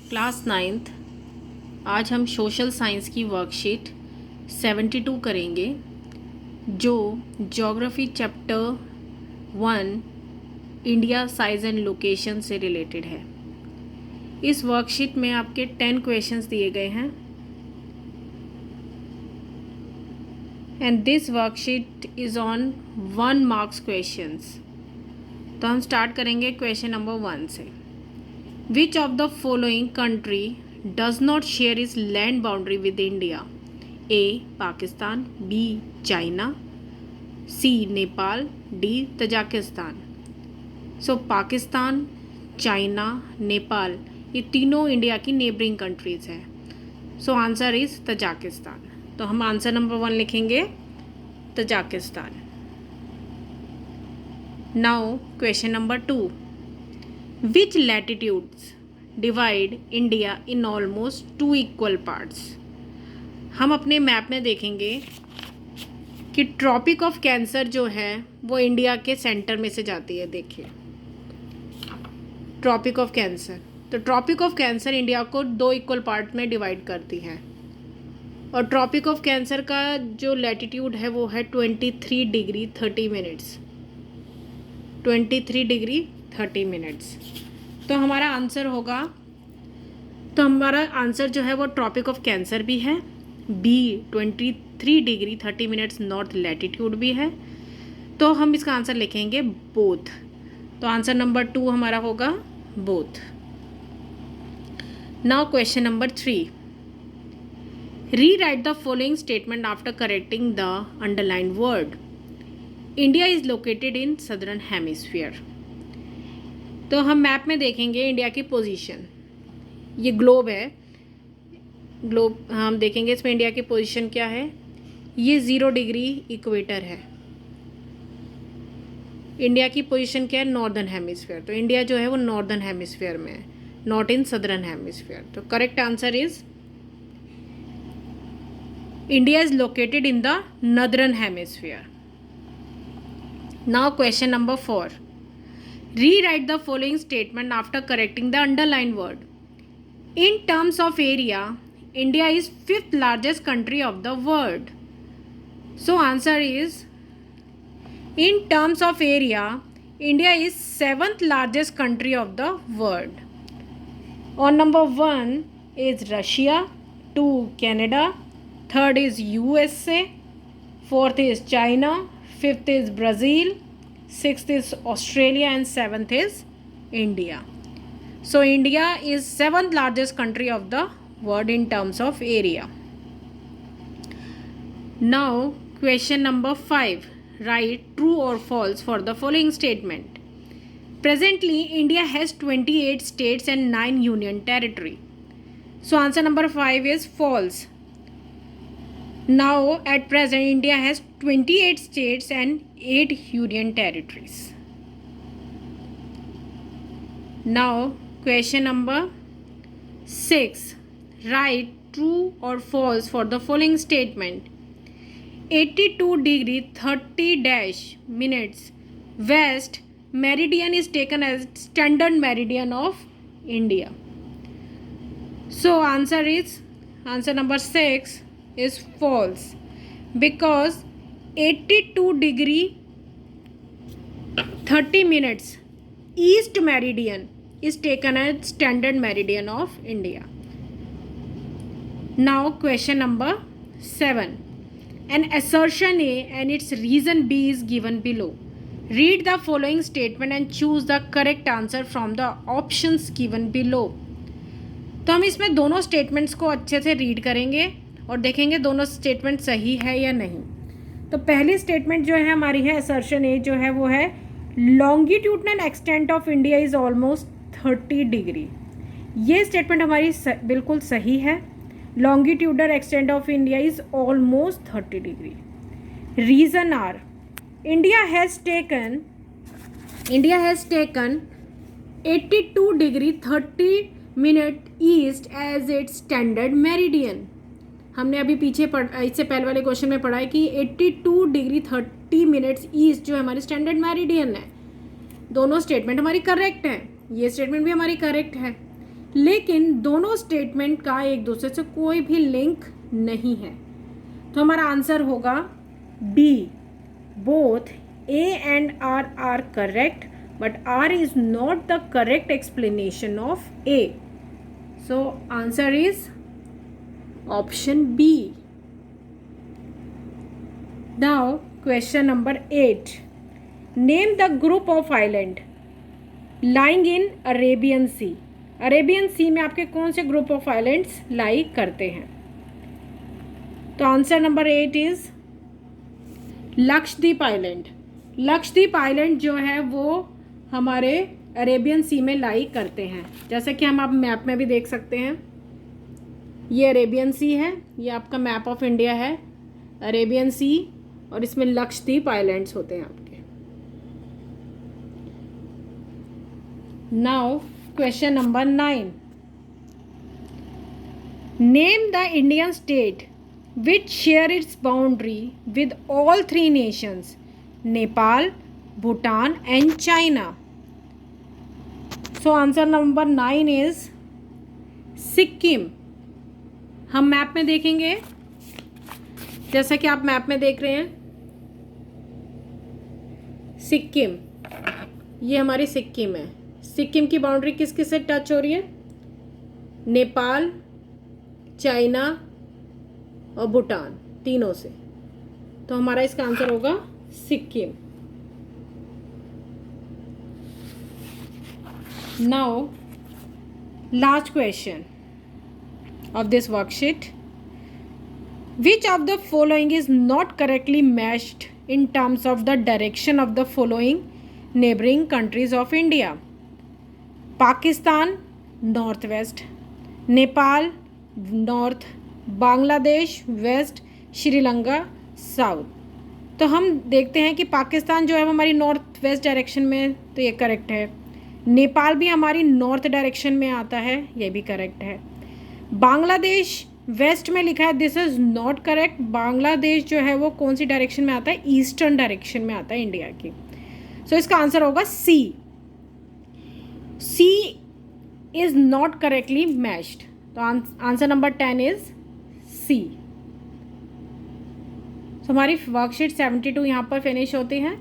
Class 9th। आज हम social science की वर्कशीट 72 करेंगे जो geography chapter 1 India size and location से रिलेटेड है। इस वर्कशीट में आपके 10 क्वेश्चंस दिए गए हैं and this worksheet is on 1 marks questions. तो हम स्टार्ट करेंगे क्वेश्चन नंबर 1 से। Which of the following country does not share its land boundary with India? A. Pakistan, B. China, C. Nepal, D. Tajikistan. So Pakistan, China, Nepal ये तीनों India की neighbouring countries हैं। So answer is Tajikistan. तो हम answer number 1 लिखेंगे Tajikistan. Now question number 2। Which latitudes divide India in almost 2 equal parts? हम अपने map में देखेंगे कि ट्रॉपिक ऑफ कैंसर जो है वो इंडिया के सेंटर में से जाती है। देखिए ट्रॉपिक ऑफ कैंसर, तो ट्रॉपिक ऑफ कैंसर इंडिया को 2 इक्वल पार्ट में डिवाइड करती है और ट्रॉपिक ऑफ कैंसर का जो लैटिट्यूड है वो है 23 डिग्री 30 मिनट्स। 23 degree 30 minutes. तो हमारा आंसर होगा, तो हमारा आंसर जो है वो ट्रॉपिक ऑफ कैंसर भी है, बी 23 डिग्री 30 मिनट्स नॉर्थ लैटिट्यूड भी है। तो हम इसका आंसर लिखेंगे बोथ। तो आंसर नंबर 2 हमारा होगा both. Now question number 3। Rewrite the following statement after correcting the underline word. India is located in southern hemisphere. तो हम मैप में देखेंगे इंडिया की पोजीशन, ये ग्लोब है, ग्लोब हम देखेंगे इसमें इंडिया की पोजीशन क्या है। ये 0 डिग्री इक्वेटर है। इंडिया की पोजीशन क्या है, नॉर्दर्न हेमिस्फीयर। तो इंडिया जो है वो नॉर्दर्न हेमिस्फीयर में है, नॉट इन सदर्न हेमिस्फीयर। तो correct answer is India is located in the northern hemisphere. Now question number 4। Rewrite the following statement after correcting the underlined word. In terms of area, India is 5th largest country of the world. So answer is, in terms of area, India is 7th largest country of the world. On number 1 is Russia, 2 Canada, 3rd is USA, 4th is China, 5th is Brazil, 6th is Australia and 7th is India. So India is 7th largest country of the world in terms of area. Now question number 5. Write true or false for the following statement. Presently India has 28 states and 9 union territory. So answer number 5 is false. Now at present India has 28 states and 8 union territories. Now question number 6. Write true or false for the following statement. 82 degree 30 dash minutes west meridian is taken as standard meridian of India. So answer number 6 is false, because 82 degree 30 minutes east meridian is taken as standard meridian of India. Now question number 7. An assertion A and its reason B is given below. Read the following statement and choose the correct answer from the options given below. तो हम इसमें दोनों statements को अच्छे से read करेंगे और देखेंगे दोनों स्टेटमेंट सही है या नहीं। तो पहली स्टेटमेंट जो है हमारी है, असर्शन ए जो है वो है longitudinal extent of India is almost 30 degree. ये स्टेटमेंट हमारी बिल्कुल सही है। Longitudinal extent of India is almost 30 degree. Reason are, India has taken 82 degree 30 minute east as its standard meridian. हमने अभी पीछे इससे पहले वाले क्वेश्चन में पढ़ा है कि 82 डिग्री 30 मिनट्स ईस्ट जो हमारी स्टैंडर्ड मेरिडियन है। दोनों स्टेटमेंट हमारी करेक्ट है, ये स्टेटमेंट भी हमारी करेक्ट है। लेकिन दोनों स्टेटमेंट का एक दूसरे से कोई भी लिंक नहीं है। तो हमारा आंसर होगा B, both A and R R correct but R is not the correct explanation of A. So answer is option B. Now question number 8, name the group of island lying in Arabian Sea. Arabian Sea में आपके कौन से group of islands लाई करते हैं? तो answer number 8 is Lakshadweep island. Lakshadweep island जो है वो हमारे अरेबियन सी में लाई करते हैं। जैसे कि हम आप मैप में भी देख सकते हैं, ये अरेबियन सी है, ये आपका मैप ऑफ इंडिया है, अरेबियन सी, और इसमें लक्षद्वीप आइलैंड्स होते हैं आपके। Now question number 9, name the Indian state which share its boundary with all three nations Nepal, Bhutan and China. So answer number 9 is Sikkim. हम मैप में देखेंगे, जैसा कि आप मैप में देख रहे हैं, सिक्किम, ये हमारी सिक्किम है। सिक्किम की बाउंड्री किस किस से टच हो रही है? नेपाल, चाइना और भूटान, तीनों से। तो हमारा इसका आंसर होगा Sikkim. Now last question of this worksheet, which of the following is not correctly matched in terms of the direction of the following neighbouring countries of India? Pakistan north west, Nepal north, Bangladesh west, Sri Lanka south. तो हम देखते हैं कि पाकिस्तान जो है वो हमारी north west direction में, तो ये करेक्ट है। नेपाल भी हमारी नॉर्थ डायरेक्शन में आता है, ये भी करेक्ट है। बांग्लादेश वेस्ट में लिखा है, this is not correct. Bangladesh जो है वो कौन सी डायरेक्शन में आता है? ईस्टर्न डायरेक्शन में आता है इंडिया की। सो इसका आंसर होगा सी। सी इज़ नॉट करेक्टली मैच्ड। तो आंसर नंबर 10 इज़ सी। तो हमारी वर्कशीट 72 यहाँ पर फिनिश होती है।